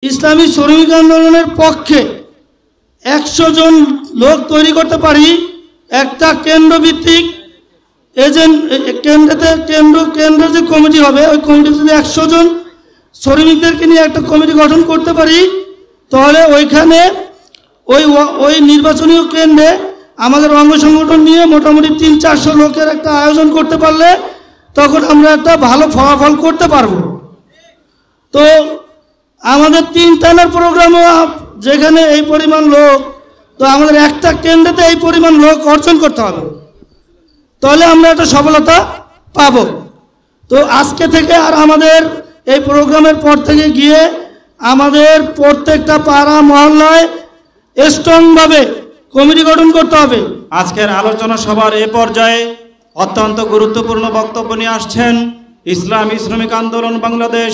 ইসলামী শ্রমিক আন্দোলনের পক্ষে 100 জন লোক তৈরি করতে পারি একটা কেন্দ্রভিত্তিক এজেন্ট কেন্দ্র যে কমিটি হবে ওই কমিটি যদি 100 জন শ্রমিকদেরকে নিয়ে একটা কমিটি গঠন করতে পারি তাহলে ওইখানে ওই নির্বাচনী কেন্দ্রে আমাদের অঙ্গ সংগঠন নিয়ে মোটামুটি 300-400 লোকের একটা আয়োজন করতে পারলে তখন আমরা একটা ভালো ফলাফল করতে পারবো। তো আমাদের 3 থানার প্রোগ্রামও যেখানে এই পরিমাণ লোক, তো আমাদের একটা কেন্দ্রেতে এই পরিমাণ লোক অর্জন করতে হবে, তাহলে আমরা একটা সফলতা পাব। তো আজকে থেকে আর আমাদের এই প্রোগ্রামের পর থেকে গিয়ে আমাদের প্রত্যেকটা পাড়া মহল্লায় স্ট্রংভাবে কমিটি গঠন করতে হবে। আজকের আলোচনা সভার এ পর্যায়ে অত্যন্ত গুরুত্বপূর্ণ বক্তব্য নিয়ে আসছেন ইসলামী শ্রমিক আন্দোলন বাংলাদেশ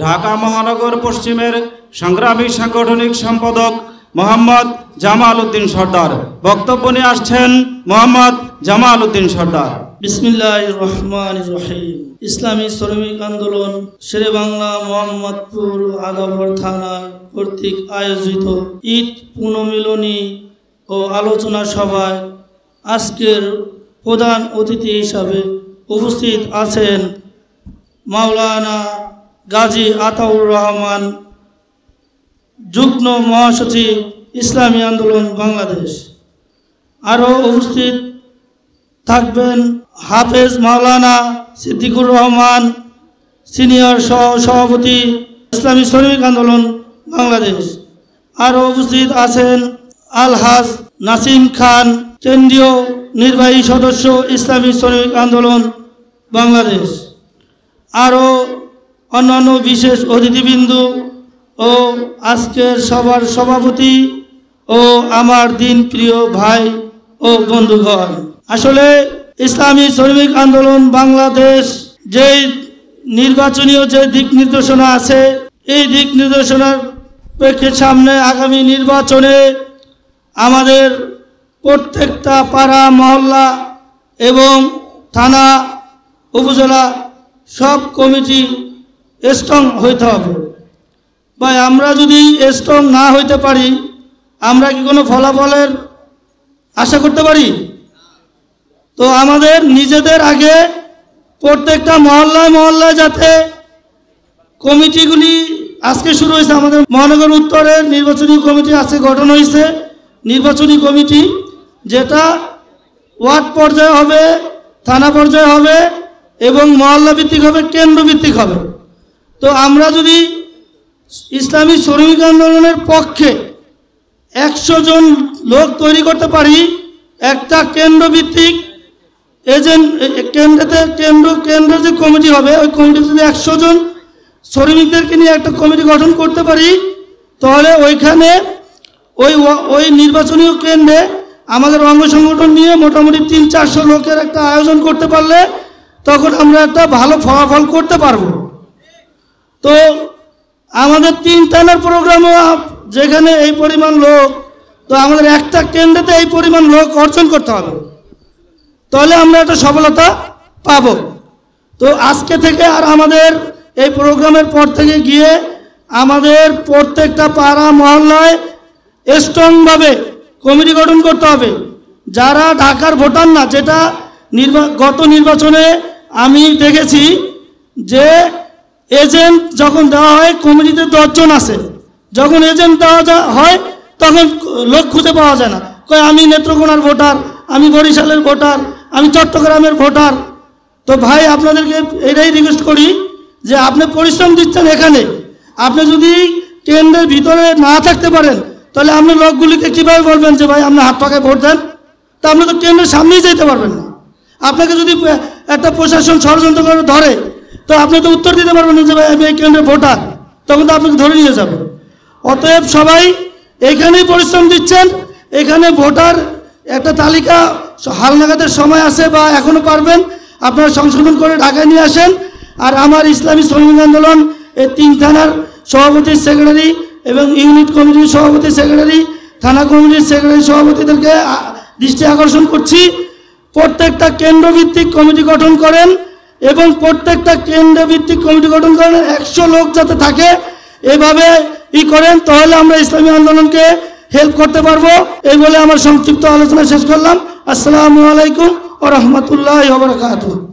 ঢাকা মহানগর পশ্চিমের সংগ্রামী সাংগঠনিক সম্পাদক মোহাম্মদ জামাল উদ্দিন সর্দার। বক্তব্য নিয়ে আসছেন মোহাম্মদ জামাল উদ্দিন সর্দার। বিসমিল্লাহির রহমানির রহিম। ইসলামী শ্রমিক আন্দোলন শেরেবাংলা মোহাম্মদপুর আগাবর থানা কর্তৃক আয়োজিত ঈদ পুনর্মিলনী ও আলোচনা সভায় আজকের প্রধান অতিথি হিসাবে উপস্থিত আছেন মাওলানা গাজী আতাউর রহমান, যুগ্ম মহাসচিব ইসলামী আন্দোলন বাংলাদেশ। আরও উপস্থিত থাকবেন হাফেজ মাওলানা সিদ্দিকুর রহমান, সিনিয়র সভাপতি ইসলামী শ্রমিক আন্দোলন বাংলাদেশ। আরও উপস্থিত আছেন আলহাজ নাসিম খান, কেন্দ্রীয় নির্বাহী সদস্য ইসলামী শ্রমিক আন্দোলন বাংলাদেশ। আরও অন্যান্য বিশেষ অতিথিবৃন্দ ও আজকের সভার সভাপতি ও আমার দিন প্রিয় ভাই ও বন্ধুগণ, আসলে ইসলামী শ্রমিক আন্দোলন বাংলাদেশ যেই নির্বাচনীয় যে দিক নির্দেশনা আছে, এই দিক নির্দেশনার প্রেক্ষিতে সামনে আগামী নির্বাচনে আমাদের প্রত্যেকটা পাড়া মহল্লা এবং থানা উপজেলা সব কমিটি স্ট্রং হইতে হবে। ভাই, আমরা যদি স্ট্রং না হইতে পারি আমরা কি কোনো ফলাফলের আশা করতে পারি? তো আমাদের নিজেদের আগে প্রত্যেকটা মহল্লায় মহল্লায় যাতে কমিটিগুলি আজকে শুরু হয়েছে, আমাদের মহানগর উত্তরের নির্বাচনী কমিটি আজকে গঠন হয়েছে। নির্বাচনী কমিটি যেটা ওয়ার্ড পর্যায়ে হবে, থানা পর্যায়ে হবে এবং মহল্লা ভিত্তিক হবে, কেন্দ্র ভিত্তিক হবে। তো আমরা যদি ইসলামী শ্রমিক আন্দোলনের পক্ষে 100 জন লোক তৈরি করতে পারি একটা কেন্দ্রভিত্তিক এজেন্ট কেন্দ্র যে কমিটি হবে ওই কমিটি যদি 100 জন শ্রমিকদেরকে নিয়ে একটা কমিটি গঠন করতে পারি তাহলে ওইখানে ওই নির্বাচনী কেন্দ্রে আমাদের অঙ্গ সংগঠন নিয়ে মোটামুটি 300-400 লোকের একটা আয়োজন করতে পারলে তখন আমরা একটা ভালো ফলাফল করতে পারবো। তো আমাদের 3 থানার প্রোগ্রামও যেখানে এই পরিমাণ লোক, তো আমাদের একটা কেন্দ্রেতে এই পরিমাণ লোক অর্জন করতে হবে, তাহলে আমরা একটা সফলতা পাব। তো আজকে থেকে আর আমাদের এই প্রোগ্রামের পর থেকে গিয়ে আমাদের প্রত্যেকটা পাড়া মহল্লায় স্ট্রংভাবে কমিটি গঠন করতে হবে। যারা ঢাকার ভোটার না, যেটা গত নির্বাচনে আমি দেখেছি যে এজেন্ট যখন দেওয়া হয় কমিটিতে 10 জন আছে, যখন এজেন্ট দেওয়া হয় তখন লোক খুঁজে পাওয়া যায় না। কয় আমি নেত্রকোনার ভোটার, আমি বরিশালের ভোটার, আমি চট্টগ্রামের ভোটার। তো ভাই, আপনাদেরকে এটাই রিকোয়েস্ট করি যে আপনি পরিশ্রম দিচ্ছেন এখানে, আপনি যদি কেন্দ্রের ভিতরে না থাকতে পারেন তাহলে আপনি লোকগুলিকে কীভাবে বলবেন যে ভাই আপনি হাত পাকায় ভোট দেন? তা আপনি তো কেন্দ্রের সামনেই যেতে পারবেন না। আপনাকে যদি একটা প্রশাসন ষড়যন্ত্র করে ধরে তো আপনি তো উত্তর দিতে পারবেন না যে ভাই আমি এই কেন্দ্রের ভোটার, তখন তো আপনাকে ধরে নিয়ে যাবে। অতএব সবাই এইখানেই পরিশ্রম দিচ্ছেন, এখানে ভোটার একটা তালিকা হালনাগাদের সময় আছে বা এখনও পারবেন, আপনারা সংশোধন করে ঢাকায় নিয়ে আসেন। আর আমার ইসলামী শ্রমিক আন্দোলন এই 3 থানার সভাপতি সেক্রেটারি এবং ইউনিট কমিটির সভাপতি সেক্রেটারি, থানা কমিটির সেক্রেটারি সভাপতিদেরকে দৃষ্টি আকর্ষণ করছি, প্রত্যেকটা কেন্দ্রভিত্তিক কমিটি গঠন করেন এবং প্রত্যেকটা কেন্দ্রভিত্তিক কমিটি গঠন করেন 100 লোক যাতে থাকে। এভাবে করেন, তাহলে আমরা ইসলামী আন্দোলনকে হেল্প করতে পারবো। এই বলে আমার সংক্ষিপ্ত আলোচনা শেষ করলাম। আসসালামু আলাইকুম ওয়া রাহমাতুল্লাহি ওয়া বারাকাতুহু।